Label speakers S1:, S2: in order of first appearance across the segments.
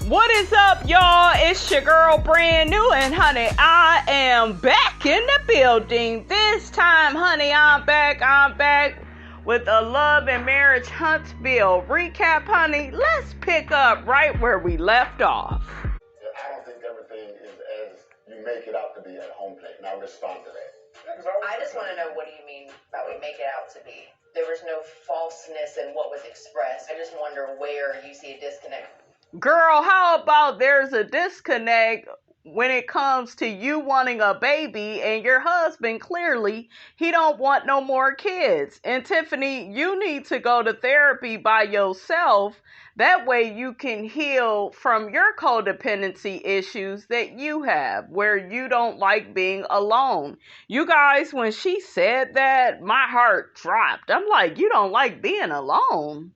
S1: What is up, y'all? It's your girl, Brand New, and honey, I am back in the building. This time, honey, I'm back with a love and marriage Huntsville recap, honey. Let's pick up right where we left off.
S2: I don't think everything is as you make it out to be at home plate, and I respond to that.
S3: I just want to know, what do you mean by we make it out to be? There was no falseness in what was expressed. I just wonder where you see a disconnect.
S1: Girl, how about there's a disconnect when it comes to you wanting a baby and your husband, clearly, he don't want no more kids. And Tiffany, you need to go to therapy by yourself. That way you can heal from your codependency issues that you have, where you don't like being alone. You guys, when she said that, my heart dropped. I'm like, you don't like being alone?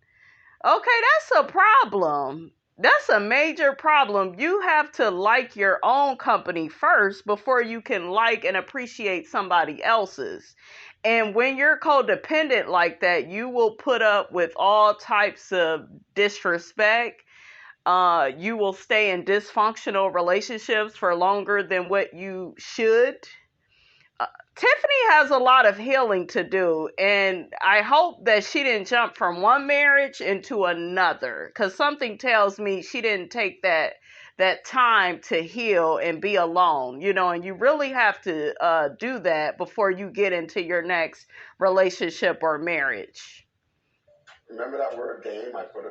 S1: Okay, that's a problem. That's a major problem. You have to like your own company first before you can like and appreciate somebody else's. And when you're codependent like that, you will put up with all types of disrespect. You will stay in dysfunctional relationships for longer than what you should. Tiffany has a lot of healing to do, and I hope that she didn't jump from one marriage into another, because something tells me she didn't take that time to heal and be alone, and you really have to do that before you get into your next relationship or marriage.
S2: Remember that word game I put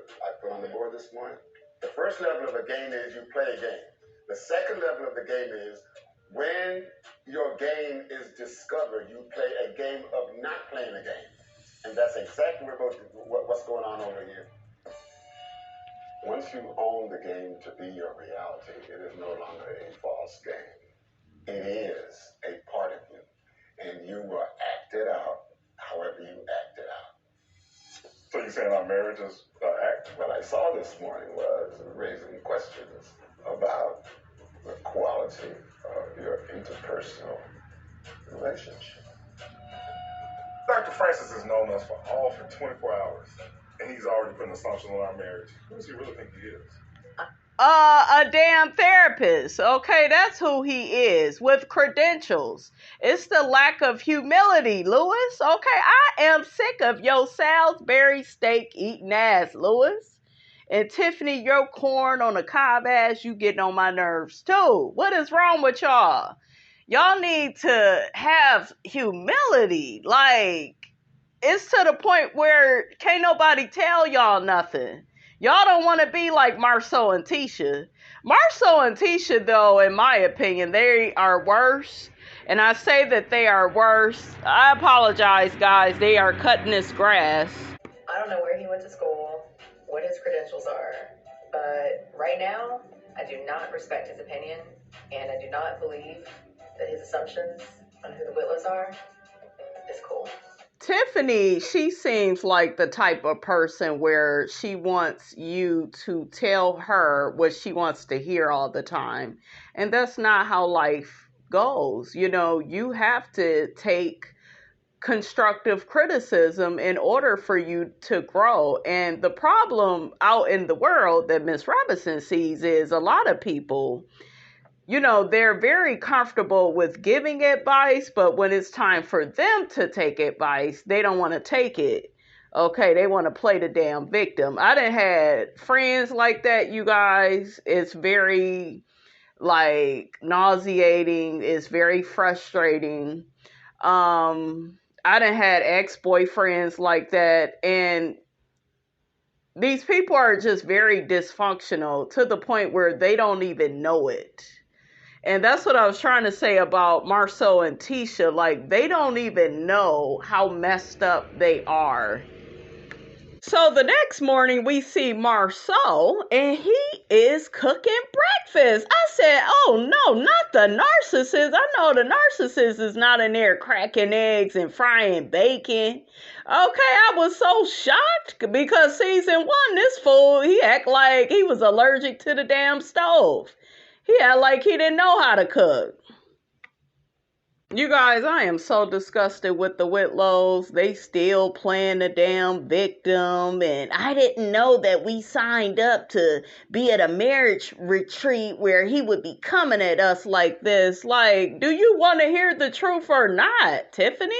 S2: on the board this morning? The first level of a game is you play a game. The second level of the game is when your game is discovered, you play a game of not playing a game. And that's exactly what's going on over here. Once you own the game to be your reality, it is no longer a false game. It is a part of you. And you will act it out however you act it out.
S4: So you're saying our marriage is act?
S2: What I saw this morning was raising questions about the quality of your interpersonal relationship.
S4: Dr. Francis has known us for 24 hours, and he's already putting assumptions on our marriage. Who does he really think he is?
S1: A damn therapist. Okay, that's who he is, with credentials. It's the lack of humility, Lewis. Okay, I am sick of your Salisbury steak eating ass, Lewis. And Tiffany, your corn on the cob ass, you getting on my nerves too. What is wrong with y'all? Y'all need to have humility. Like, it's to the point where can't nobody tell y'all nothing. Y'all don't want to be like Marceau and Tisha. Marceau and Tisha, though, in my opinion, they are worse. And I say that they are worse. I apologize, guys. They are cutting this grass.
S3: I don't know where he went to school, what his credentials are, but right now, I do not respect his opinion, and I do not believe that his assumptions on who the Whitlows are is cool.
S1: Tiffany, she seems like the type of person where she wants you to tell her what she wants to hear all the time. And that's not how life goes. You have to take constructive criticism in order for you to grow. And the problem out in the world that Miss Robinson sees is a lot of people, they're very comfortable with giving advice, but when it's time for them to take advice, they don't want to take it. Okay, they want to play the damn victim. I done had friends like that, you guys. It's very, nauseating. It's very frustrating. I done had ex-boyfriends like that, and these people are just very dysfunctional to the point where they don't even know it. And that's what I was trying to say about Marceau and Tisha. Like, they don't even know how messed up they are. So the next morning we see Marceau, and he is cooking breakfast. I said, oh no, not the narcissist. I know the narcissist is not in there cracking eggs and frying bacon. Okay, I was so shocked because season 1, this fool, he act like he was allergic to the damn stove. He act like he didn't know how to cook. You guys, I am so disgusted with the Whitlows. They still playing the damn victim. And I didn't know that we signed up to be at a marriage retreat where he would be coming at us like this. Like, do you want to hear the truth or not, Tiffany?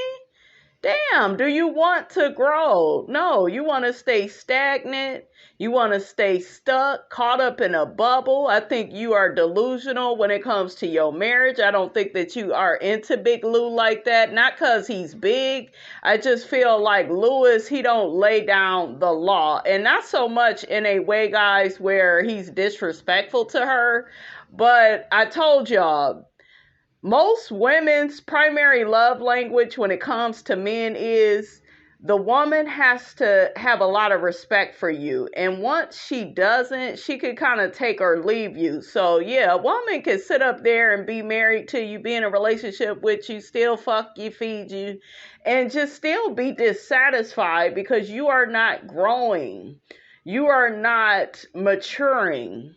S1: Damn, do you want to grow? No, you want to stay stagnant. You want to stay stuck, caught up in a bubble. I think you are delusional when it comes to your marriage. I don't think that you are into Big Lou like that. Not because he's big. I just feel like Lewis, he don't lay down the law. And not so much in a way, guys, where he's disrespectful to her. But I told y'all, most women's primary love language when it comes to men is the woman has to have a lot of respect for you. And once she doesn't, she could kind of take or leave you. So yeah, a woman can sit up there and be married to you, be in a relationship with you, still fuck you, feed you, and just still be dissatisfied because you are not growing. You are not maturing.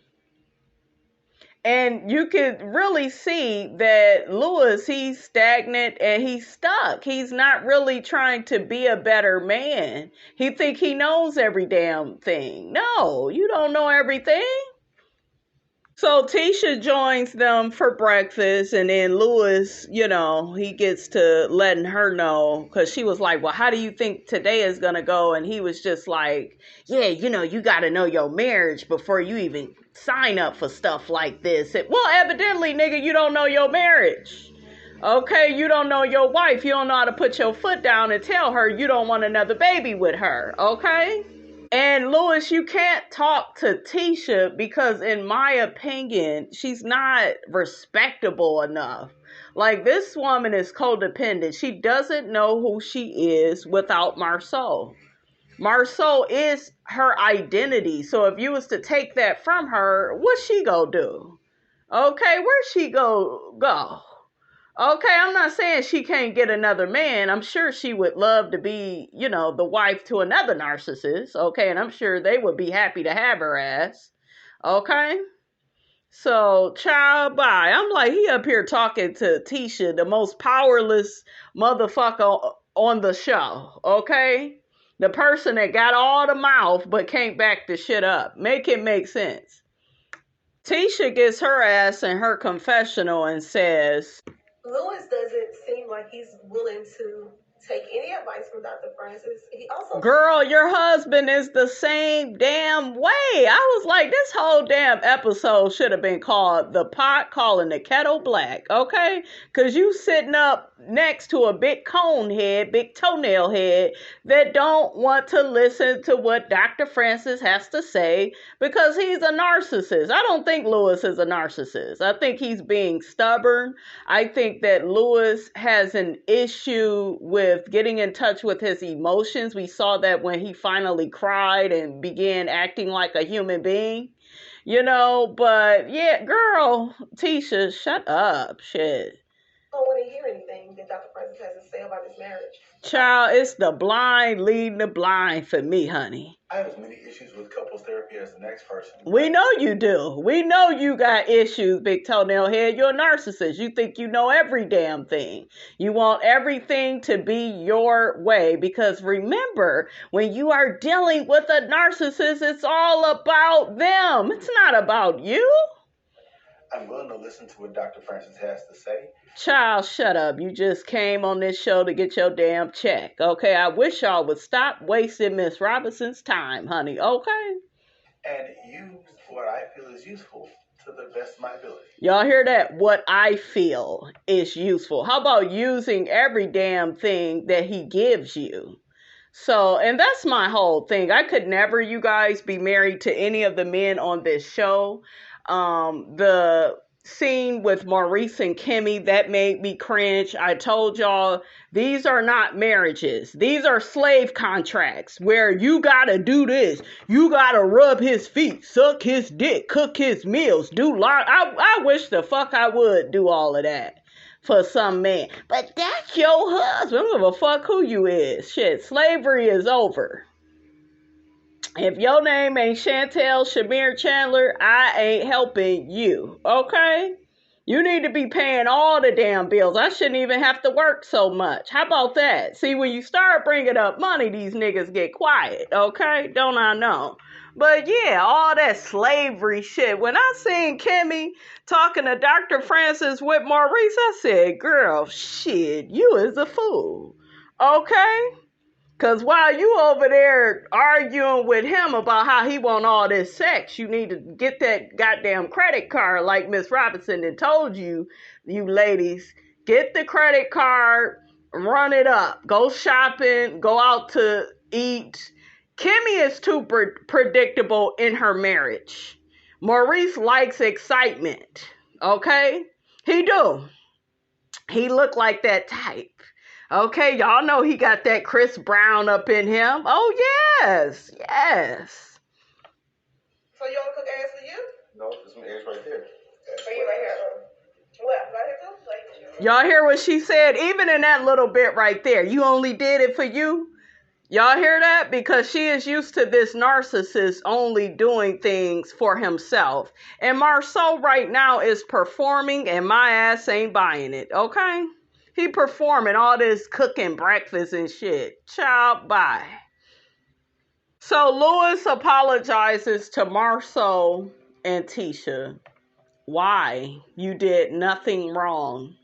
S1: And you could really see that Lewis, he's stagnant and he's stuck. He's not really trying to be a better man. He think he knows every damn thing. No, you don't know everything. So Tisha joins them for breakfast, and then Lewis, he gets to letting her know, because she was like, well, how do you think today is going to go? And he was just like, yeah, you got to know your marriage before you even sign up for stuff like this. Well, evidently, nigga, you don't know your marriage. Okay, you don't know your wife. You don't know how to put your foot down and tell her you don't want another baby with her. Okay? And Lewis, you can't talk to Tisha because, in my opinion, she's not respectable enough. Like, this woman is codependent. She doesn't know who she is without Marceau. Marceau is her identity. So if you was to take that from her, what's she gonna do? Okay, where's she go? Okay, I'm not saying she can't get another man. I'm sure she would love to be, the wife to another narcissist. Okay, and I'm sure they would be happy to have her ass. Okay? So, child, bye. I'm like, he up here talking to Tisha, the most powerless motherfucker on the show. Okay? The person that got all the mouth but can't back the shit up. Make it make sense. Tisha gets her ass in her confessional and says,
S5: Lewis doesn't seem like he's willing to take any advice from Dr. Francis. He also...
S1: Girl, your husband is the same damn way. I was like, this whole damn episode should have been called The Pot Calling the Kettle Black, okay? Because you sitting up next to a big cone head, big toenail head, that don't want to listen to what Dr. Francis has to say because he's a narcissist. I don't think Lewis is a narcissist. I think he's being stubborn. I think that Lewis has an issue with getting in touch with his emotions. We saw that when he finally cried and began acting like a human being, but yeah, girl, Tisha, shut up, shit.
S5: I don't want to hear anything that Dr. Francis has to say about this marriage.
S1: Child, it's the blind leading the blind for me, honey.
S6: I have as many issues with couples therapy as the next person.
S1: We know you do. We know you got issues, big toenail head. You're a narcissist. You think you know every damn thing. You want everything to be your way because remember, when you are dealing with a narcissist, it's all about them. It's not about you.
S6: I'm willing to listen to what Dr. Francis has to say.
S1: Child, shut up. You just came on this show to get your damn check. Okay, I wish y'all would stop wasting Miss Robinson's time, honey. Okay?
S6: And use what I feel is useful to the best of my ability.
S1: Y'all hear that? What I feel is useful. How about using every damn thing that he gives you? So, and that's my whole thing. I could never, you guys, be married to any of the men on this show. The scene with Maurice and Kimmie, that made me cringe. I told y'all, these are not marriages. These are slave contracts where you gotta do this. You gotta rub his feet, suck his dick, cook his meals, I wish the fuck I would do all of that for some man. But that's your husband. I don't give a fuck who you is. Shit, slavery is over. If your name ain't Chantel Shamir Chandler, I ain't helping you, okay? You need to be paying all the damn bills. I shouldn't even have to work so much. How about that? See, when you start bringing up money, these niggas get quiet, okay? Don't I know? But yeah, all that slavery shit. When I seen Kimmie talking to Dr. Francis with Maurice, I said, girl, shit, you is a fool, okay? Because while you over there arguing with him about how he want all this sex, you need to get that goddamn credit card like Miss Robinson had told you, you ladies. Get the credit card, run it up. Go shopping, go out to eat. Kimmie is too predictable in her marriage. Maurice likes excitement, okay? He do. He look like that type. Okay, y'all know he got that Chris Brown up in him. Oh, yes, yes.
S5: So you want to cook eggs for you?
S2: No, there's some eggs right there.
S5: For you right here. What? Right here too? Like,
S1: y'all hear what she said? Even in that little bit right there, you only did it for you? Y'all hear that? Because she is used to this narcissist only doing things for himself. And Marceau right now is performing and my ass ain't buying it, okay? He performing all this cooking breakfast and shit. Child, bye. So Louis apologizes to Marceau and Tisha. Why? You did nothing wrong.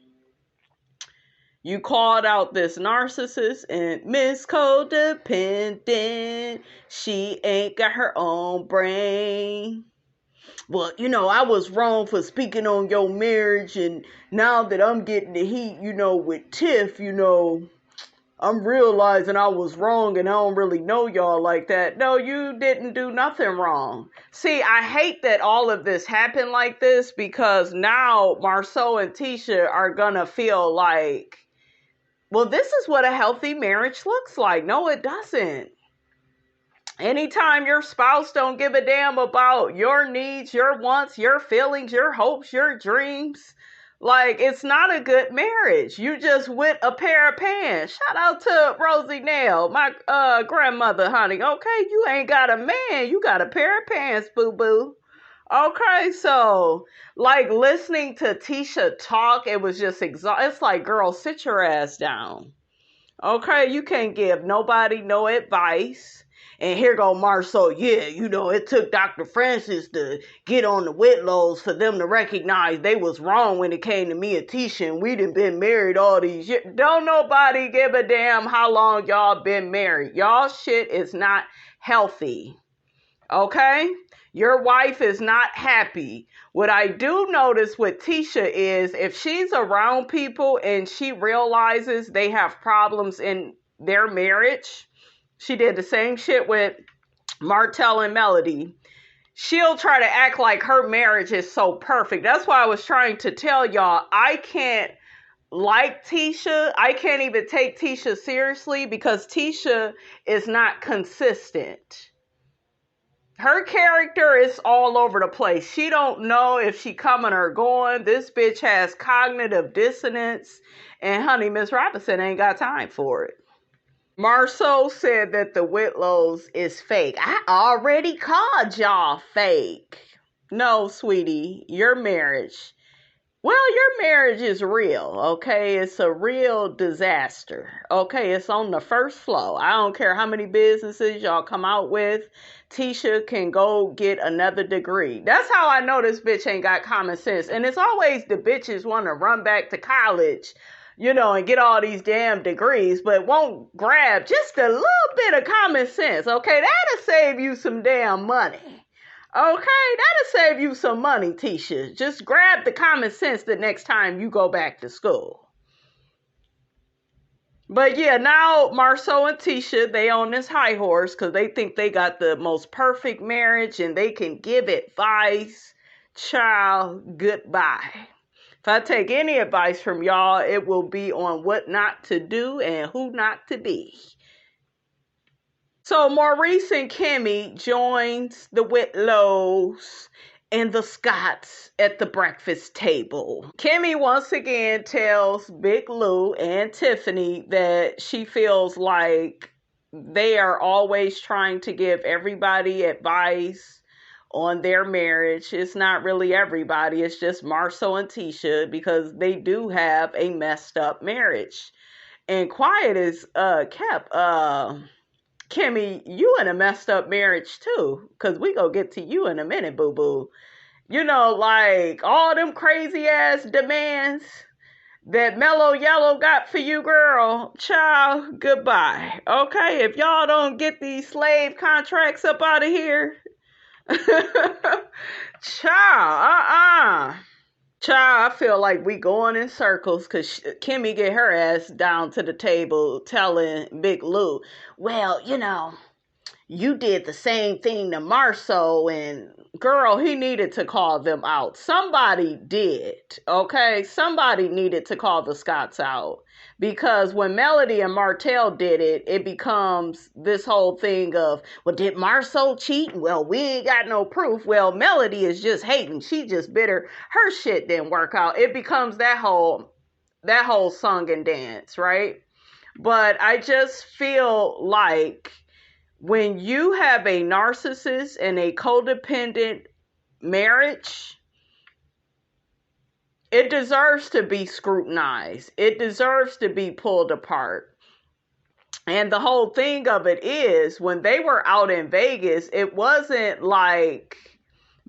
S1: You called out this narcissist and Miss Codependent. She ain't got her own brain. Well, you know, I was wrong for speaking on your marriage, and now that I'm getting the heat, you know, with Tiff, you know, I'm realizing I was wrong and I don't really know y'all like that. No, you didn't do nothing wrong. See, I hate that all of this happened like this because now Marceau and Tisha are gonna feel like, well, this is what a healthy marriage looks like. No, it doesn't. Anytime your spouse don't give a damn about your needs, your wants, your feelings, your hopes, your dreams, like, it's not a good marriage. You just with a pair of pants. Shout out to Rosie Nail, my grandmother, honey. Okay, you ain't got a man. You got a pair of pants, boo-boo. Okay, so, like, listening to Tisha talk, it was just exhausting. It's like, girl, sit your ass down. Okay, you can't give nobody no advice. And here go Marceau. Yeah, you know, it took Dr. Francis to get on the Whitlows for them to recognize they was wrong when it came to me and Tisha, and we done been married all these years. Don't nobody give a damn how long y'all been married. Y'all shit is not healthy. Okay? Your wife is not happy. What I do notice with Tisha is if she's around people and she realizes they have problems in their marriage, she did the same shit with Martell and Melody. She'll try to act like her marriage is so perfect. That's why I was trying to tell y'all, I can't like Tisha. I can't even take Tisha seriously because Tisha is not consistent. Her character is all over the place. She don't know if she coming or going. This bitch has cognitive dissonance. And honey, Miss Robinson ain't got time for it. Marceau said that the Whitlows is fake. I already called y'all fake. No, sweetie, your marriage is real, okay? It's a real disaster, okay? It's on the first floor. I don't care how many businesses y'all come out with. Tisha can go get another degree. That's how I know this bitch ain't got common sense. And it's always the bitches want to run back to college, you know, and get all these damn degrees, but won't grab just a little bit of common sense, okay? That'll save you some damn money. Okay, that'll save you some money, Tisha. Just grab the common sense the next time you go back to school. But yeah, now Marceau and Tisha, they on this high horse because they think they got the most perfect marriage and they can give advice. Child, goodbye. If I take any advice from y'all, it will be on what not to do and who not to be. So Maurice and Kimmie joins the Whitlows and the Scotts at the breakfast table. Kimmie once again tells Big Lou and Tiffany that she feels like they are always trying to give everybody advice on their marriage. It's not really everybody. It's just Marceau and Tisha, because they do have a messed up marriage. And quiet is kept. Kimmie, you in a messed up marriage too, because we gonna get to you in a minute, boo-boo. You know, like all them crazy ass demands that Mellow Yellow got for you, girl, child, goodbye. Okay, if y'all don't get these slave contracts up out of here, child, Child, I feel like we going in circles because Kimmie get her ass down to the table telling Big Lou, well, you know, you did the same thing to Marceau, and girl, he needed to call them out. Somebody did, okay? Somebody needed to call the Scots out. Because when Melody and Martell did it, it becomes this whole thing of, well, did Marceau cheat? Well, we ain't got no proof. Well, Melody is just hating. She just bitter. Her shit didn't work out. It becomes that whole song and dance, right? But I just feel like when you have a narcissist and a codependent marriage, it deserves to be scrutinized. It deserves to be pulled apart. And the whole thing of it is, when they were out in Vegas, it wasn't like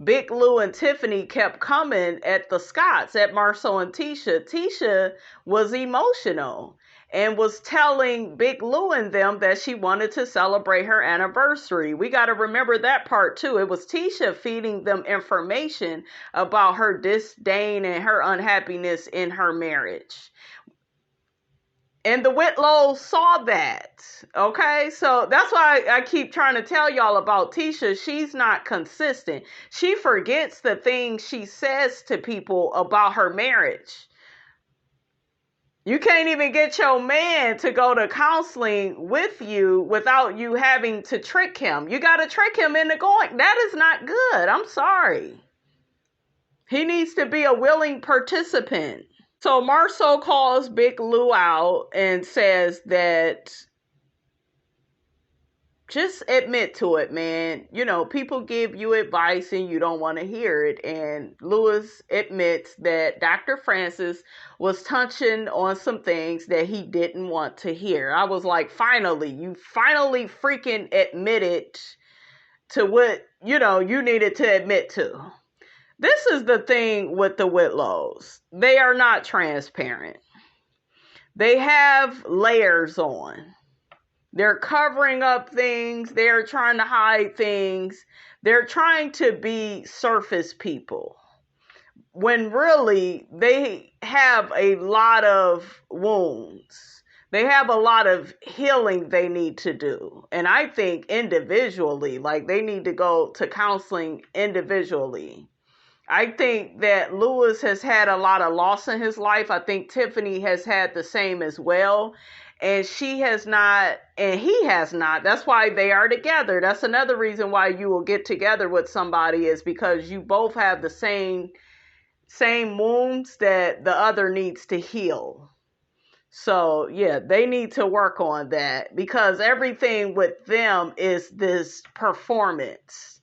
S1: Big Lou and Tiffany kept coming at the Scots, at Marceau and Tisha. Tisha was emotional and was telling Big Lou and them that she wanted to celebrate her anniversary. We got to remember that part too. It was Tisha feeding them information about her disdain and her unhappiness in her marriage. And the Whitlows saw that, okay? So that's why I keep trying to tell y'all about Tisha. She's not consistent. She forgets the things she says to people about her marriage. You can't even get your man to go to counseling with you without you having to trick him. You got to trick him into going. That is not good. I'm sorry. He needs to be a willing participant. So Marceau calls Big Lou out and says that just admit to it, man. You know, people give you advice and you don't want to hear it. And Lewis admits that Dr. Francis was touching on some things that he didn't want to hear. I was like, finally, you finally freaking admitted to what, you know, you needed to admit to. This is the thing with the Whitlows. They are not transparent. They have layers on. They're covering up things. They're trying to hide things. They're trying to be surface people, when really they have a lot of wounds. They have a lot of healing they need to do. And I think individually, like they need to go to counseling individually. I think that Lewis has had a lot of loss in his life. I think Tiffany has had the same as well. And she has not, and he has not. That's why they are together. That's another reason why you will get together with somebody, is because you both have the same wounds that the other needs to heal. So yeah, they need to work on that, because everything with them is this performance.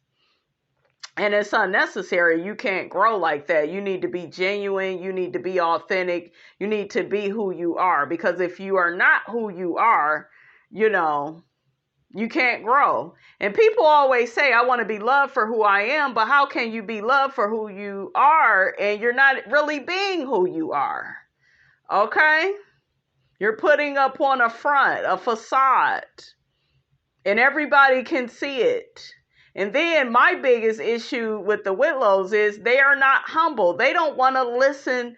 S1: And it's unnecessary. You can't grow like that. You need to be genuine. You need to be authentic. You need to be who you are. Because if you are not who you are, you know, you can't grow. And people always say, I want to be loved for who I am. But how can you be loved for who you are and you're not really being who you are? Okay? You're putting up on a front, a facade. And everybody can see it. And then my biggest issue with the Whitlows is they are not humble. They don't want to listen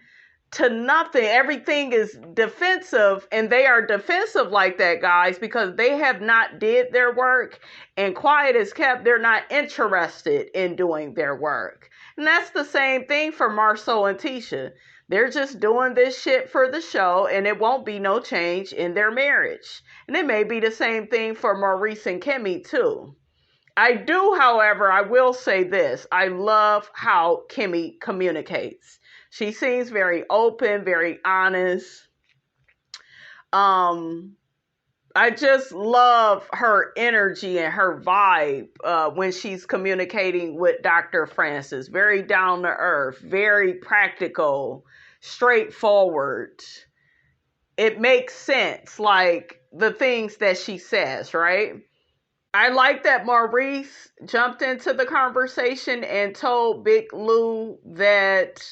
S1: to nothing. Everything is defensive, and they are defensive like that, guys, because they have not did their work, and quiet is kept. They're not interested in doing their work. And that's the same thing for Marceau and Tisha. They're just doing this shit for the show, and it won't be no change in their marriage. And it may be the same thing for Maurice and Kimmie too. I do, however, I will say this. I love how Kimmie communicates. She seems very open, very honest. I I just love her energy and her vibe when she's communicating with Dr. Francis. Very down to earth, very practical, straightforward. It makes sense, like the things that she says, right? I like that Maurice jumped into the conversation and told Big Lou that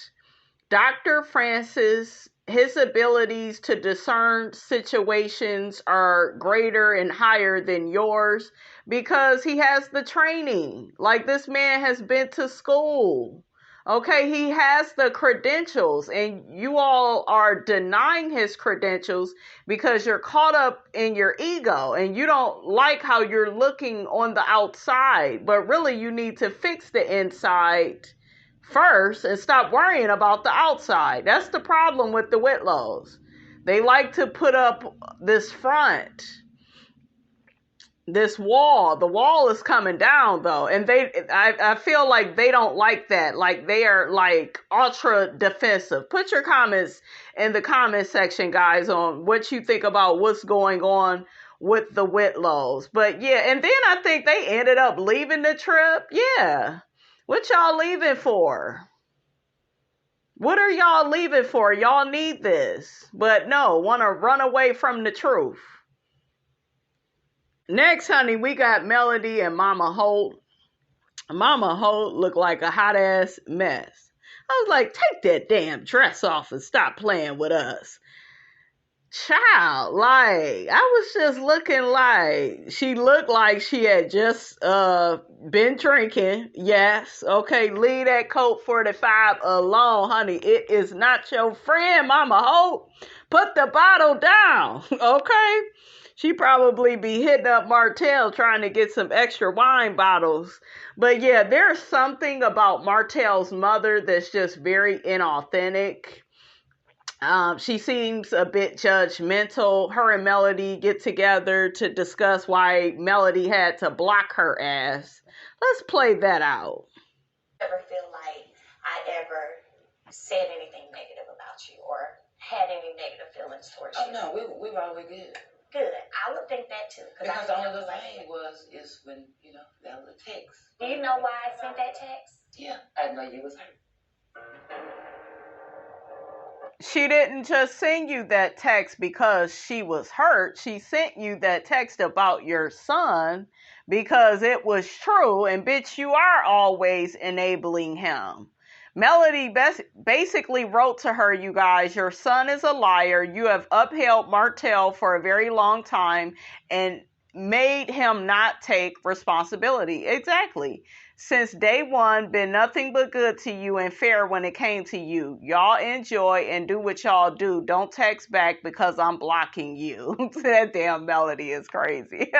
S1: Dr. Francis, his abilities to discern situations are greater and higher than yours because he has the training. Like, this man has been to school. Okay, he has the credentials, and you all are denying his credentials because you're caught up in your ego and you don't like how you're looking on the outside. But really, you need to fix the inside first and stop worrying about the outside. That's the problem with the Whitlows. They like to put up this front, this wall. The wall is coming down though, and I feel like they don't like that. Like, they are like ultra defensive. Put your comments in the comment section, guys, on what you think about what's going on with the Whitlows. But yeah, and then I think they ended up leaving the trip. Yeah. What y'all leaving for? What are y'all leaving for? Y'all need this. But no, want to run away from the truth. Next, honey, we got Melody and Mama Holt. Mama Holt looked like a hot ass mess. I was like, take that damn dress off and stop playing with us. Child, like, I was just looking like, she looked like she had just been drinking. Yes, okay, leave that Colt 45 alone, honey. It is not your friend, Mama Hope. Put the bottle down, okay? She probably be hitting up Martell trying to get some extra wine bottles. But yeah, there's something about Martell's mother that's just very inauthentic. She seems a bit judgmental. Her and Melody get together to discuss why Melody had to block her ass. Let's play that out.
S7: Ever feel like I ever said anything negative about you or had any negative feelings towards you?
S8: Oh no, we were always good.
S7: Good. I would think that too.
S8: Because the only little thing is when, that little text.
S7: Do you know why I sent that text?
S8: Yeah, I know you was hurt.
S1: She didn't just send you that text because she was hurt. She sent you that text about your son because it was true. And bitch, you are always enabling him. Melody basically wrote to her, you guys, your son is a liar. You have upheld Martell for a very long time and made him not take responsibility. Exactly. Since day one, been nothing but good to you and fair when it came to you. Y'all enjoy and do what y'all do. Don't text back because I'm blocking you. That damn Melody is crazy.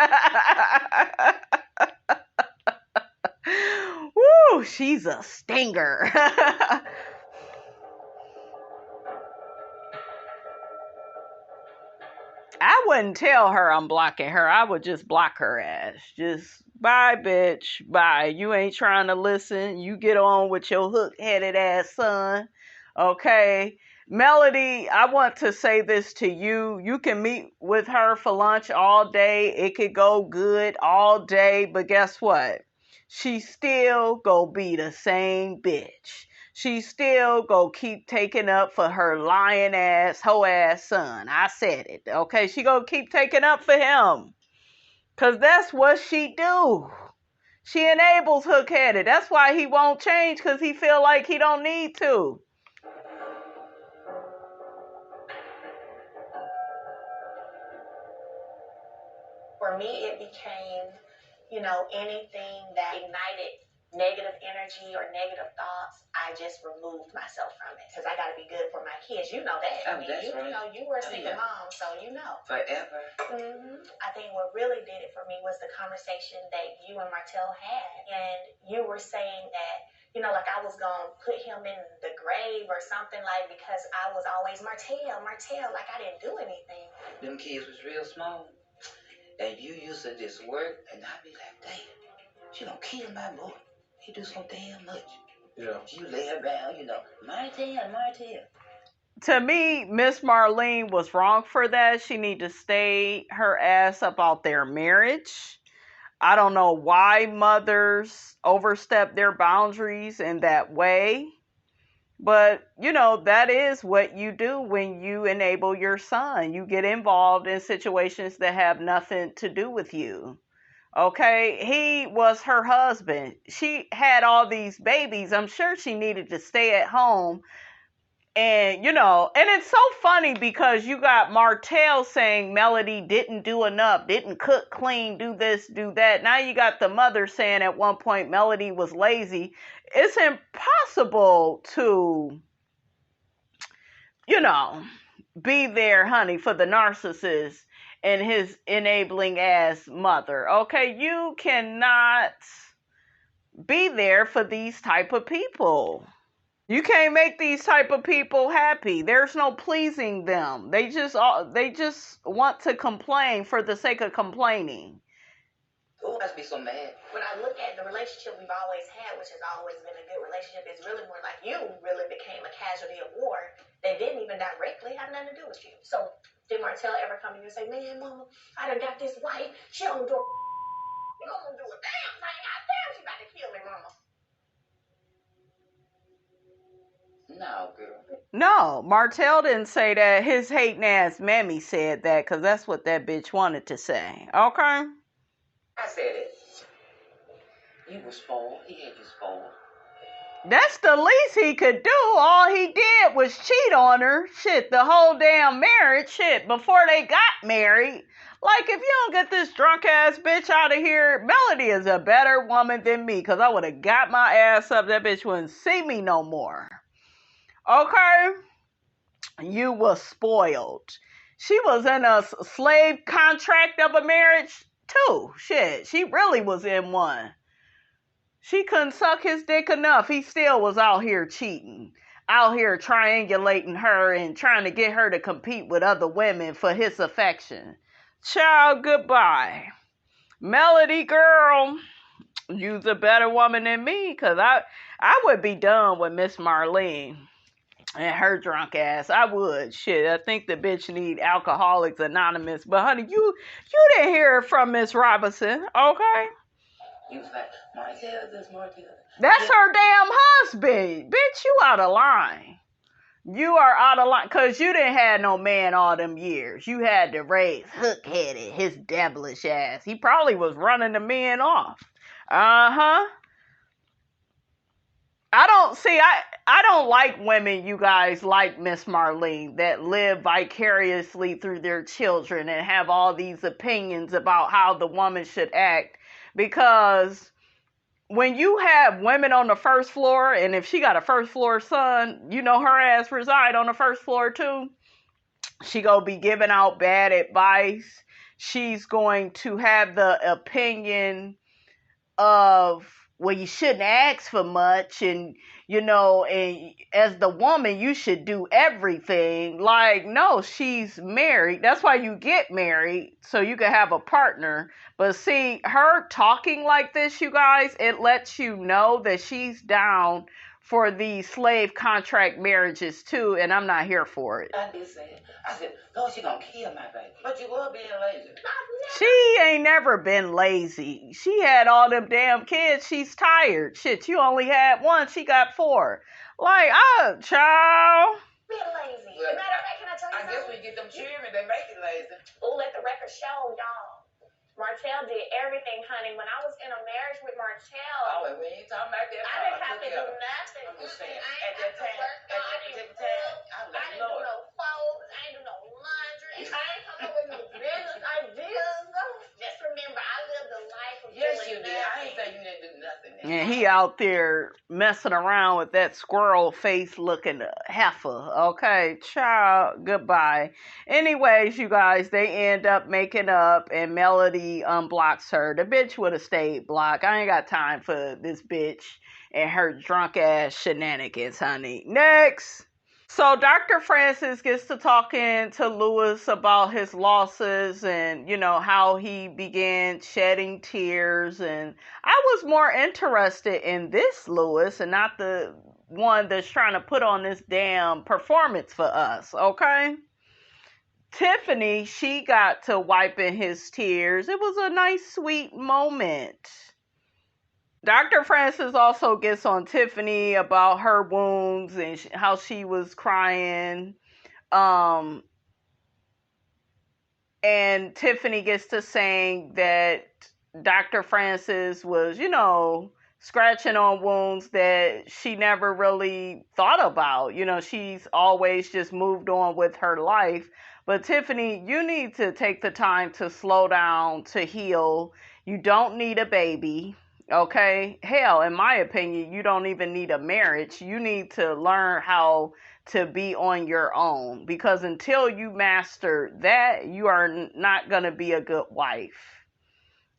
S1: Woo, she's a stinger. I wouldn't tell her I'm blocking her. I would just block her ass. Just, bye, bitch. Bye. You ain't trying to listen. You get on with your hook-headed ass son. Okay? Melody, I want to say this to you. You can meet with her for lunch all day. It could go good all day. But guess what? She still go be the same bitch. She still go keep taking up for her lying ass, hoe ass son. I said it, okay? She go keep taking up for him. Because that's what she do. She enables hook-headed. That's why he won't change, because he feel like he don't need to.
S7: For me, it became, anything that ignited negative energy or negative thoughts, I just removed myself from it because I got to be good for my kids. You know that.
S8: Oh, that's right.
S7: You were a single mom, so you know.
S8: Forever.
S7: I think what really did it for me was the conversation that you and Martell had. And you were saying that, like I was going to put him in the grave or something, like, because I was always Martell, like I didn't do anything.
S8: Them kids was real small. And you used to just work, and I'd be like, damn, she don't kill my boy. He do so damn much.
S6: Yeah.
S8: You lay around, Martell.
S1: to me, Miss Marlene was wrong for that. She need to stay her ass up out their marriage. I don't know why mothers overstep their boundaries in that way. But, that is what you do when you enable your son. You get involved in situations that have nothing to do with you. Okay? He was her husband. She had all these babies. I'm sure she needed to stay at home. And, and it's so funny because you got Martell saying Melody didn't do enough, didn't cook, clean, do this, do that. Now you got the mother saying at one point Melody was lazy. It's impossible to, be there, honey, for the narcissist and his enabling ass mother. Okay, you cannot be there for these type of people. You can't make these type of people happy. There's no pleasing them. They just want to complain for the sake of complaining.
S8: Oh, I must be so mad.
S7: When I look at the relationship we've always had, which has always been a good relationship, it's really more like you really became a casualty of war that didn't even directly have nothing to do with you. So did Martell ever come to you and say, man, mama, I done got this wife. She don't do you don't do a damn thing. Damn, she about to kill me, mama.
S8: No, girl.
S1: No, Martell didn't say that. His hating ass mammy said that because that's what that bitch wanted to say. Okay?
S8: I said it. You was spoiled. He had you spoiled.
S1: That's the least he could do. All he did was cheat on her. Shit, the whole damn marriage. Shit, before they got married. Like, if you don't get this drunk ass bitch out of here, Melody is a better woman than me because I would have got my ass up. That bitch wouldn't see me no more. Okay? You was spoiled. She was in a slave contract of a marriage too. Shit, she really was in one. She couldn't suck his dick enough. He still was out here cheating. Out here triangulating her and trying to get her to compete with other women for his affection. Child, goodbye. Melody, girl, you's a better woman than me because I would be done with Miss Marlene and her drunk ass. I would. Shit, I think the bitch need Alcoholics Anonymous. But honey, you didn't hear it from Miss Robinson, okay?
S8: You was like, Martell this, Martell.
S1: That's her damn husband. Bitch, you out of line. You are out of line because you didn't have no man all them years. You had to raise hook-headed, his devilish ass. He probably was running the men off. Uh-huh. I don't like women, you guys, like Miss Marlene that live vicariously through their children and have all these opinions about how the woman should act. Because when you have women on the first floor, and if she got a first floor son, her ass reside on the first floor too. She gonna be giving out bad advice. She's going to have the opinion of, well, you shouldn't ask for much, and and as the woman you should do everything. Like, no, she's married. That's why you get married, so you can have a partner. But see, her talking like this, you guys, it lets you know that she's down for these slave contract marriages too, and I'm not here for it.
S8: I did say it. I said, no, she gonna kill my baby. But you were being lazy.
S1: She ain't never been lazy. She had all them damn kids. She's tired. Shit, you only had one. She got 4. Like, child.
S7: Being lazy. Well, matter of fact, can I tell you something?
S8: I guess when you get them children, they make it lazy.
S7: Oh, let the record show, y'all. Martell did everything, honey. When I was in a marriage with Martell,
S8: well, we ain't talking about that.
S7: I didn't have to do nothing.
S8: I'm just saying,
S7: at that time, I didn't do no clothes. I didn't do no laundry. I ain't come up with no business ideas. Just remember, I lived a life of
S8: yes, you did. I ain't say you didn't do nothing.
S1: And he out there messing around with that squirrel face looking heifer. Okay, child, goodbye. Anyways, you guys, they end up making up and Melody unblocks her. The bitch would have stayed blocked. I ain't got time for this bitch and her drunk ass shenanigans, honey. Next. So Dr. Francis gets to talking to Lewis about his losses and, how he began shedding tears. And I was more interested in this Lewis and not the one that's trying to put on this damn performance for us, okay? Tiffany, she got to wiping his tears. It was a nice, sweet moment. Dr. Francis also gets on Tiffany about her wounds and how she was crying. And Tiffany gets to saying that Dr. Francis was, scratching on wounds that she never really thought about. She's always just moved on with her life. But Tiffany, you need to take the time to slow down, to heal. You don't need a baby. Okay? Hell, in my opinion, you don't even need a marriage. You need to learn how to be on your own. Because until you master that, you are not going to be a good wife.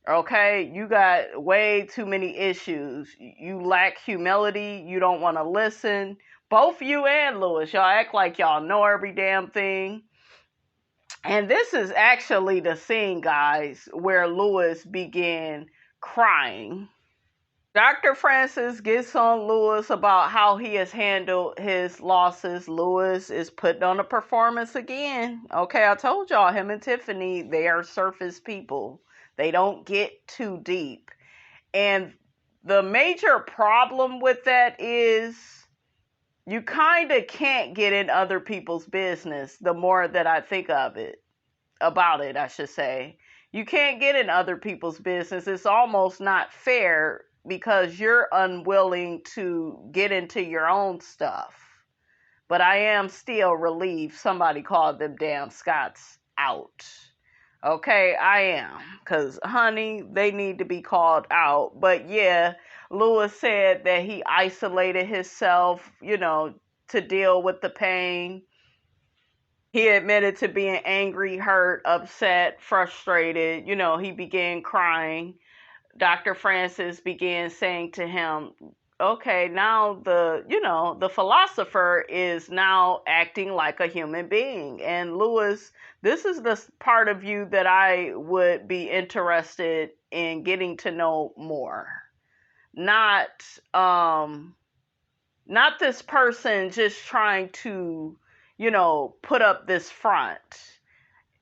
S1: Okay? You got way too many issues. You lack humility. You don't want to listen. Both you and Lewis, y'all act like y'all know every damn thing. And this is actually the scene, guys, where Lewis began crying. Dr. Francis gets on Lewis about how he has handled his losses. Lewis is putting on a performance again. Okay, I told y'all, him and Tiffany, they are surface people. They don't get too deep. And the major problem with that is you kind of can't get in other people's business the more that I think about it, I should say. You can't get in other people's business. It's almost not fair because you're unwilling to get into your own stuff. But I am still relieved somebody called them damn Scots out. Okay, I am. Because, honey, they need to be called out. But, yeah, Lewis said that he isolated himself, to deal with the pain. He admitted to being angry, hurt, upset, frustrated. He began crying. Dr. Francis began saying to him, okay, now the philosopher is now acting like a human being. And Lewis, this is the part of you that I would be interested in getting to know more. Not this person just trying to, put up this front.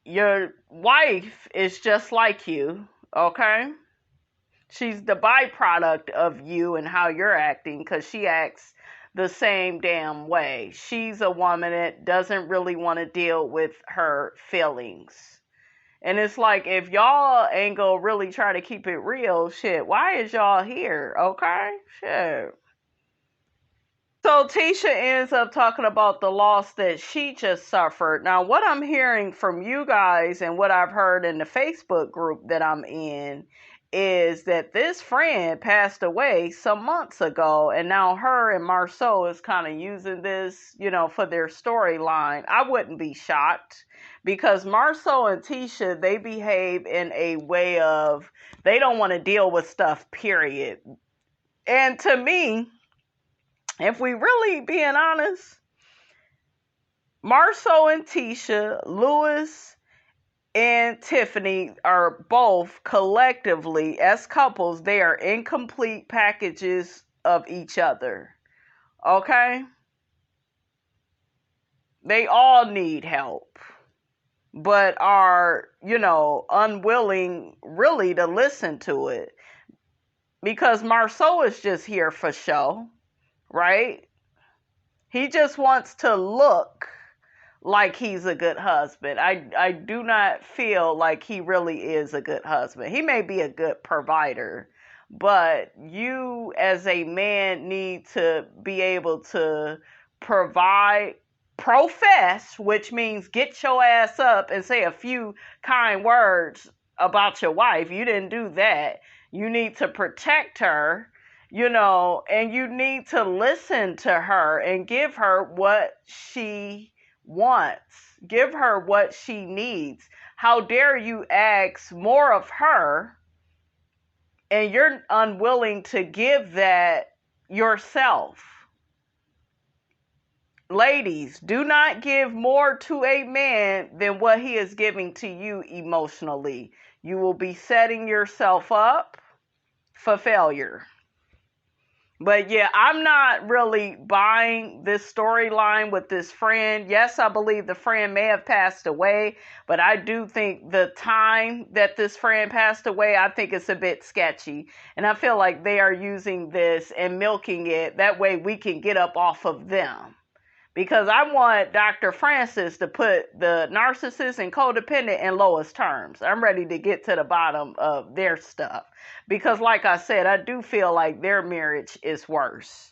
S1: Your wife is just like you, okay? She's the byproduct of you and how you're acting because she acts the same damn way. She's a woman that doesn't really want to deal with her feelings. And it's like, if y'all ain't gonna really try to keep it real, shit, why is y'all here? Okay? Shit. So Tisha ends up talking about the loss that she just suffered. Now, what I'm hearing from you guys and what I've heard in the Facebook group that I'm in is that this friend passed away some months ago, and now her and Marceau is kind of using this, for their storyline. I wouldn't be shocked because Marceau and Tisha, they behave in a way of they don't want to deal with stuff, period. And to me, if we really being honest, Marceau and Tisha, Lewis and Tiffany are both collectively, as couples, they are incomplete packages of each other. Okay? They all need help, but are, unwilling really to listen to it. Because Marceau is just here for show, right? He just wants to look like he's a good husband. I do not feel like he really is a good husband. He may be a good provider, but you as a man need to be able to provide, profess, which means get your ass up and say a few kind words about your wife. You didn't do that. You need to protect her, and you need to listen to her and give her what she wants. Give her what she needs. How dare you ask more of her and you're unwilling to give that yourself? Ladies, do not give more to a man than what he is giving to you emotionally. You will be setting yourself up for failure. But yeah, I'm not really buying this storyline with this friend. Yes, I believe the friend may have passed away, but I do think the time that this friend passed away, I think it's a bit sketchy. And I feel like they are using this and milking it. That way we can get up off of them. Because I want Dr. Francis to put the narcissist and codependent in lowest terms. I'm ready to get to the bottom of their stuff. Because like I said, I do feel like their marriage is worse.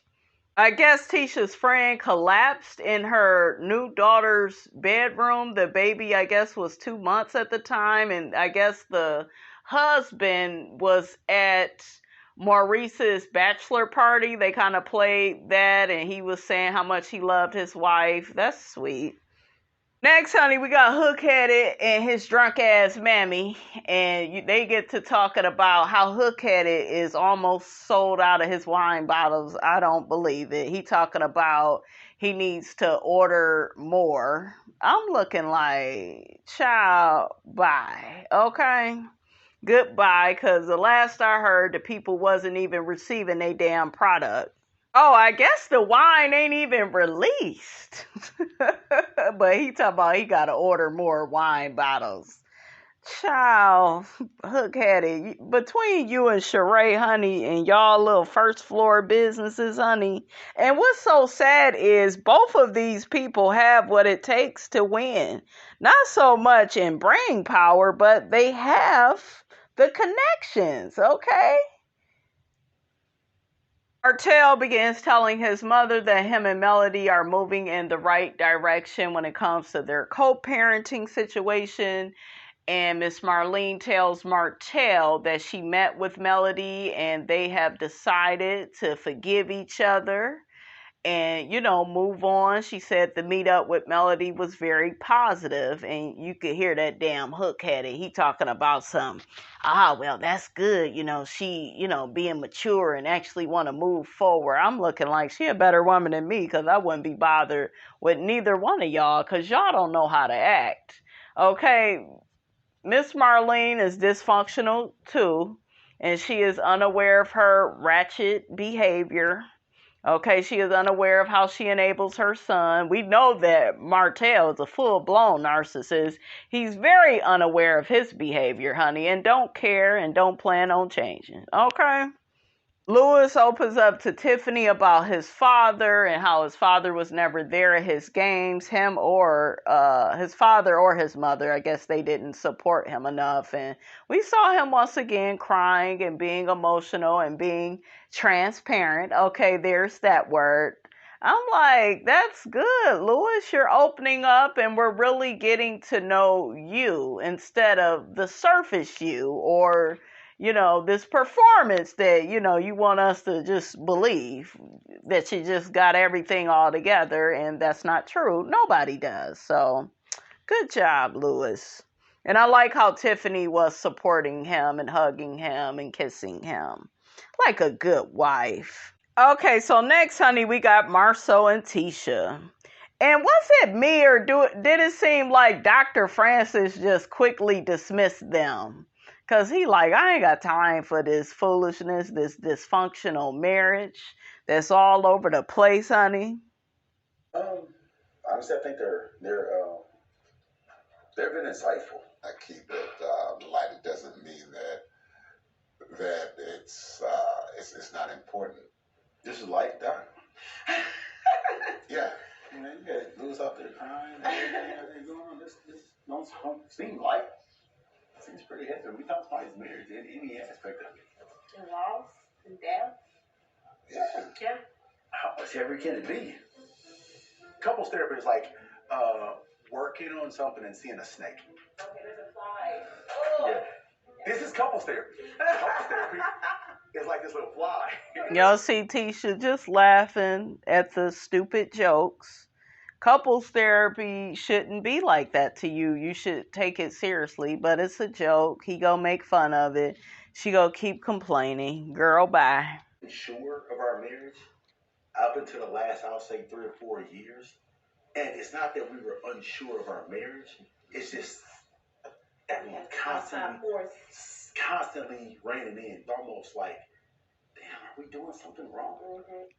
S1: I guess Tisha's friend collapsed in her new daughter's bedroom. The baby, I guess, was 2 months at the time. And I guess the husband was at Maurice's bachelor party. They kind of played that, and he was saying how much he loved his wife. That's sweet. Next, honey, we got Hook-Headed and his drunk ass mammy, and they get to talking about how Hook-Headed is almost sold out of his wine bottles. I don't believe it. He talking about he needs to order more. I'm looking like, child, bye, okay? Goodbye, because the last I heard, the people wasn't even receiving their damn product. Oh, I guess the wine ain't even released. But he talking about he got to order more wine bottles. Child, Hook-Headed. Between you and Sheree, honey, and y'all little first floor businesses, honey. And what's so sad is both of these people have what it takes to win. Not so much in brain power, but they have the connections, okay? Martell begins telling his mother that him and Melody are moving in the right direction when it comes to their co-parenting situation. And Miss Marlene tells Martell that she met with Melody and they have decided to forgive each other and, move on. She said the meetup with Melody was very positive, and you could hear that damn Hook-Headed. He talking about well, that's good. She, being mature and actually want to move forward. I'm looking like she a better woman than me, because I wouldn't be bothered with neither one of y'all, because y'all don't know how to act. Okay, Miss Marlene is dysfunctional too, and she is unaware of her ratchet behavior. Okay, she is unaware of how she enables her son. We know that Martell is a full-blown narcissist. He's very unaware of his behavior, honey, and don't care and don't plan on changing. Okay? Lewis opens up to Tiffany about his father and how his father was never there at his games. Him or his father or his mother, I guess they didn't support him enough. And we saw him once again crying and being emotional and being transparent. Okay, there's that word. I'm like, that's good, Lewis. You're opening up and we're really getting to know you instead of the surface you or this performance that, you want us to just believe that you just got everything all together, and that's not true. Nobody does. So, good job, Lewis. And I like how Tiffany was supporting him and hugging him and kissing him like a good wife. Okay, so next, honey, we got Marceau and Tisha. And was it me or did it seem like Dr. Francis just quickly dismissed them? Because he I ain't got time for this foolishness, this dysfunctional marriage that's all over the place, honey.
S2: Honestly, I think they've been insightful. I keep it light. It doesn't mean that it's not important. This is light, Doc. Yeah. You got Lewis out there crying. Everything going on. This don't seem light. Seems pretty heavy. We talk about his marriage in any aspect of it.
S5: And loss and death.
S2: Yeah. How much heavier can it be? Couples therapy is like working on something and seeing a snake.
S5: Okay, there's a fly.
S2: Oh. Yeah. This is couples therapy. Couples therapy is like this little fly.
S1: Y'all see Tisha just laughing at the stupid jokes. Couples therapy shouldn't be like that to you. You should take it seriously, but it's a joke. He gonna make fun of it. She gonna keep complaining. Girl, bye.
S2: Sure of our marriage up until the last, I'll say 3 or 4 years. And it's not that we were unsure of our marriage. It's just everyone constantly reining in. It's almost like, damn,
S9: we doing something wrong?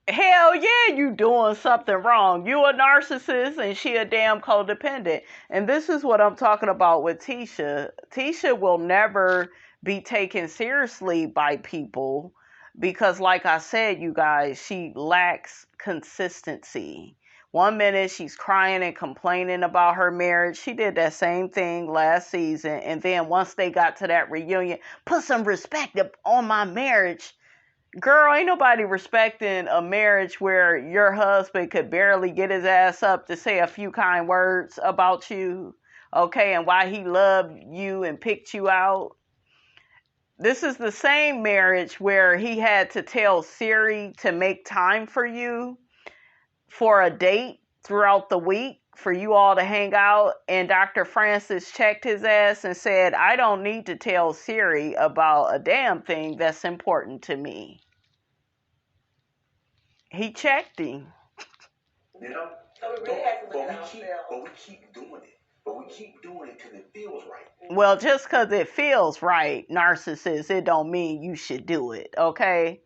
S1: Hell yeah, you doing something wrong. You a narcissist and she a damn codependent. And this is what I'm talking about with Tisha. Tisha will never be taken seriously by people because, like I said, you guys, she lacks consistency. One minute she's crying and complaining about her marriage. She did that same thing last season. And then once they got to that reunion, put some respect on my marriage. Girl, ain't nobody respecting a marriage where your husband could barely get his ass up to say a few kind words about you, okay, and why he loved you and picked you out. This is the same marriage where he had to tell Siri to make time for you for a date throughout the week for you all to hang out, and Dr. Francis checked his ass and said, I don't need to tell Siri about a damn thing that's important to me. He checked him.
S9: You know?
S5: So we really have to look at
S9: but we keep doing it. But we keep doing it because it feels right.
S1: Well, just because it feels right, narcissist, it don't mean you should do it, okay?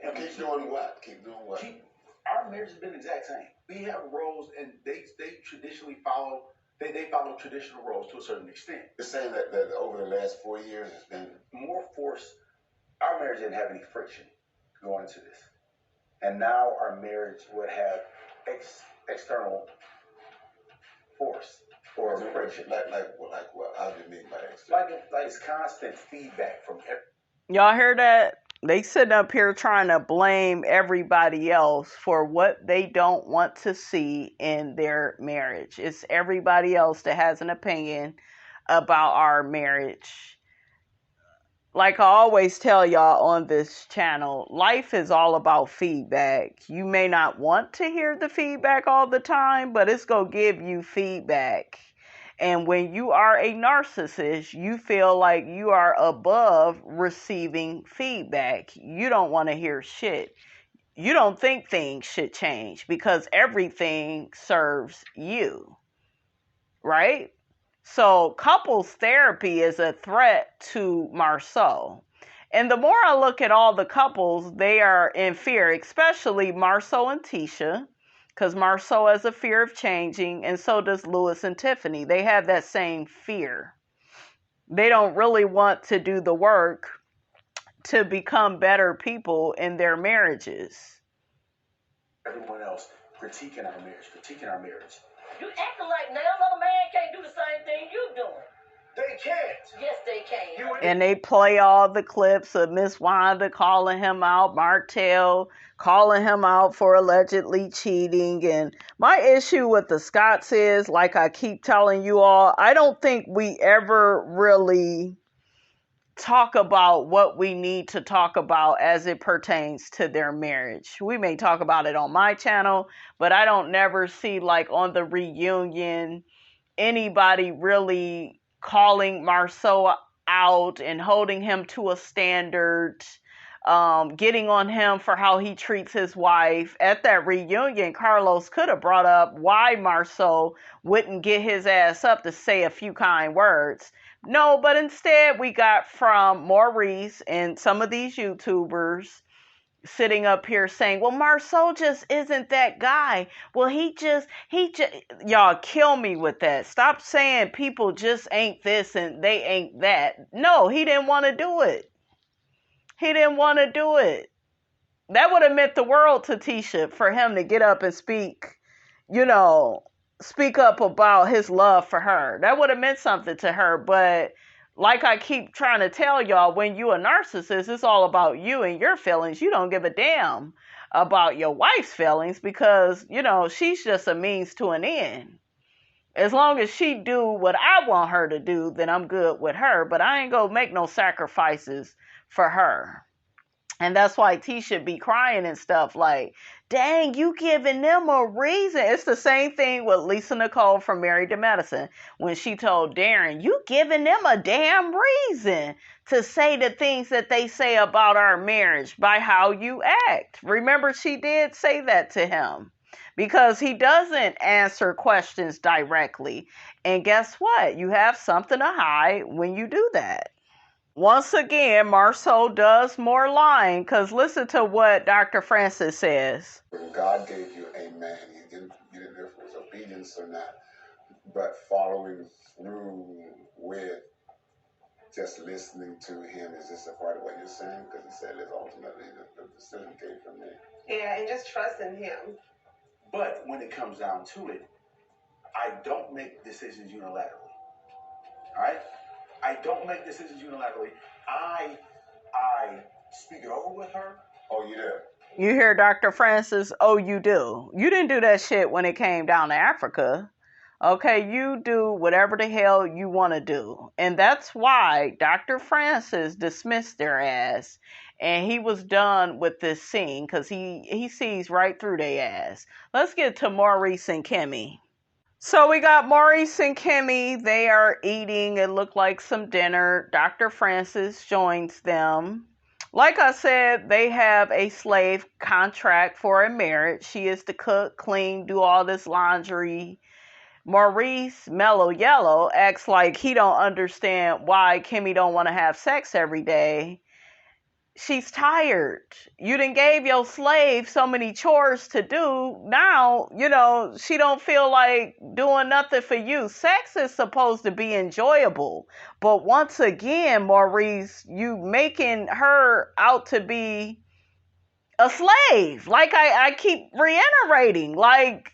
S2: And keep doing what? Keep doing what?
S9: Our marriage has been the exact same. We have roles, and they traditionally follow. They follow traditional roles to a certain extent.
S2: You're saying that over the last 4 years it's been
S9: more force. Our marriage didn't have any friction going into this, and now our marriage would have external force or friction.
S2: Like what? How do you mean by external?
S9: Like it's constant feedback from every.
S1: Y'all hear that? They sitting up here trying to blame everybody else for what they don't want to see in their marriage. It's everybody else that has an opinion about our marriage. Like I always tell y'all on this channel, life is all about feedback. You may not want to hear the feedback all the time, but it's going to give you feedback. And when you are a narcissist, you feel like you are above receiving feedback. You don't want to hear shit. You don't think things should change because everything serves you, right? So couples therapy is a threat to Marceau. And the more I look at all the couples, they are in fear, especially Marceau and Tisha. Because Marceau has a fear of changing, and so does Louis and Tiffany. They have that same fear. They don't really want to do the work to become better people in their marriages.
S9: Everyone else critiquing our marriage.
S10: You acting like now another man can't do the same thing you doing.
S9: They can't.
S10: Yes, they can.
S1: And they play all the clips of Miss Wanda calling him out, Martell calling him out for allegedly cheating. And my issue with the Scotts is, like I keep telling you all, I don't think we ever really talk about what we need to talk about as it pertains to their marriage. We may talk about it on my channel, but I don't never see, like on the reunion, anybody really calling Marceau out and holding him to a standard, getting on him for how he treats his wife. At that reunion, Carlos could have brought up why Marceau wouldn't get his ass up to say a few kind words. No, but instead we got from Maurice and some of these YouTubers sitting up here saying, well, Marceau just isn't that guy. Well, he just, y'all kill me with that. Stop saying people just ain't this and they ain't that. No, he didn't want to do it. He didn't want to do it. That would have meant the world to Tisha for him to get up and speak up about his love for her. That would have meant something to her. But like I keep trying to tell y'all, when you a narcissist, it's all about you and your feelings. You don't give a damn about your wife's feelings because, she's just a means to an end. As long as she do what I want her to do, then I'm good with her. But I ain't gonna make no sacrifices for her. And that's why Tisha be crying and stuff like, dang, you giving them a reason. It's the same thing with Lisa Nicole from Married to Medicine when she told Darren, you giving them a damn reason to say the things that they say about our marriage by how you act. Remember, she did say that to him because he doesn't answer questions directly. And guess what? You have something to hide when you do that. Once again, Marceau does more lying, because listen to what Dr. Francis says.
S2: When God gave you a man, you didn't know if it was obedience or not, but following through with just listening to him, is this a part of what you're saying? Because he said it's ultimately the decision came from me.
S5: Yeah, and just trusting him.
S9: But when it comes down to it, I don't make decisions unilaterally. All right? I don't make decisions unilaterally. I speak it over with her.
S2: Oh, you do?
S1: You hear Dr. Francis, oh, you do. You didn't do that shit when it came down to Africa. Okay, you do whatever the hell you want to do. And that's why Dr. Francis dismissed their ass. And he was done with this scene because he sees right through their ass. Let's get to Maurice and Kimmie. So we got Maurice and Kimmie. They are eating, it looked like some dinner. Dr. Francis joins them. Like I said, they have a slave contract for a marriage. She is to cook, clean, do all this laundry. Maurice, Mellow Yellow, acts like he don't understand why Kimmie don't want to have sex every day. She's tired. You done gave your slave so many chores to do. Now, she don't feel like doing nothing for you. Sex is supposed to be enjoyable. But once again, Maurice, you making her out to be a slave. Like I keep reiterating. Like,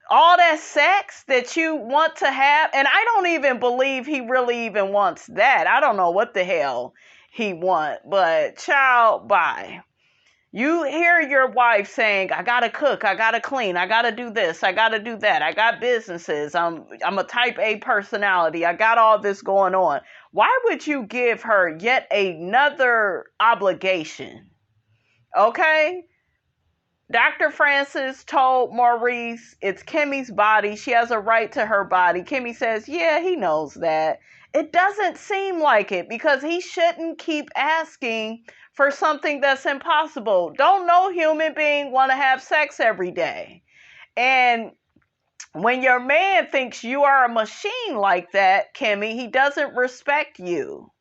S1: all that sex that you want to have. And I don't even believe he really even wants that. I don't know what the hell he want, but child, bye. You hear your wife saying, I gotta cook, I gotta clean, I gotta do this, I gotta do that, I got businesses, I'm a type A personality, I got all this going on. Why would you give her yet another obligation? Okay? Dr. Francis told Maurice it's Kimmie's body. She has a right to her body. Kimmie says, yeah, he knows that. It doesn't seem like it because he shouldn't keep asking for something that's impossible. Don't no human being want to have sex every day. And when your man thinks you are a machine like that, Kimmie, he doesn't respect you.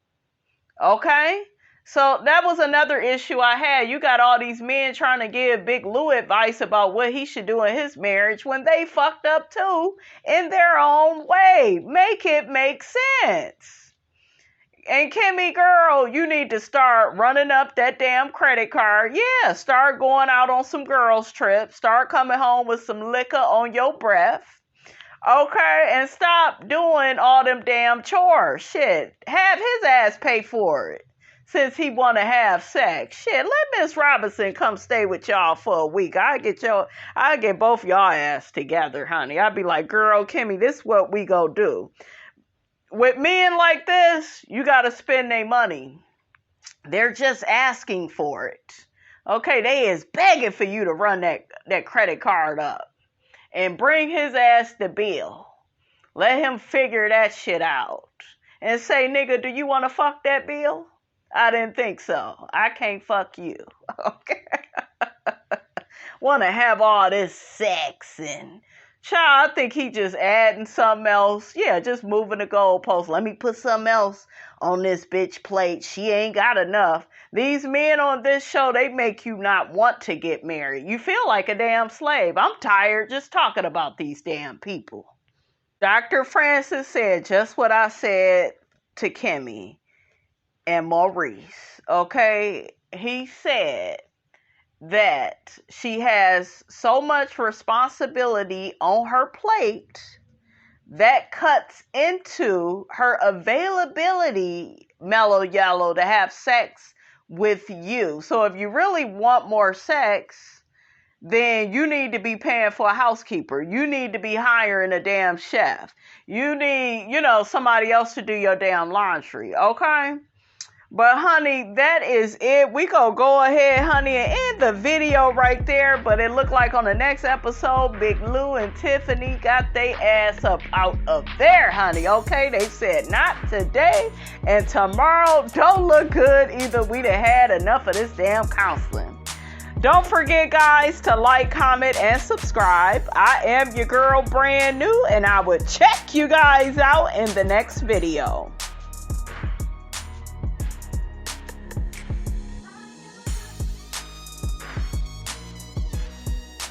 S1: Okay? So that was another issue I had. You got all these men trying to give Big Lou advice about what he should do in his marriage when they fucked up too in their own way. Make it make sense. And Kimmie, girl, you need to start running up that damn credit card. Yeah, start going out on some girls' trips. Start coming home with some liquor on your breath. Okay, and stop doing all them damn chores. Shit, have his ass pay for it. Since he want to have sex. Shit, let Miss Robinson come stay with y'all for a week. I get both y'all ass together, honey. I'd be like, girl, Kimmie, this is what we go do. With men like this, you got to spend their money. They're just asking for it. Okay, they is begging for you to run that credit card up. And bring his ass the bill. Let him figure that shit out. And say, nigga, do you want to fuck that bill? I didn't think so. I can't fuck you. Okay. Want to have all this sex and child, I think he just adding something else. Yeah, just moving the goalpost. Let me put something else on this bitch plate. She ain't got enough. These men on this show, they make you not want to get married. You feel like a damn slave. I'm tired just talking about these damn people. Dr. Francis said just what I said to Kimmie and Maurice, okay? He said that she has so much responsibility on her plate that cuts into her availability, Mellow Yellow, to have sex with you. So if you really want more sex, then you need to be paying for a housekeeper. You need to be hiring a damn chef. You need, somebody else to do your damn laundry, okay? But, honey, that is it. We gonna go ahead, honey, and end the video right there. But it looked like on the next episode, Big Lou and Tiffany got their ass up out of there, honey. Okay, they said not today and tomorrow don't look good either. We done had enough of this damn counseling. Don't forget, guys, to like, comment, and subscribe. I am your girl, brand new, and I will check you guys out in the next video.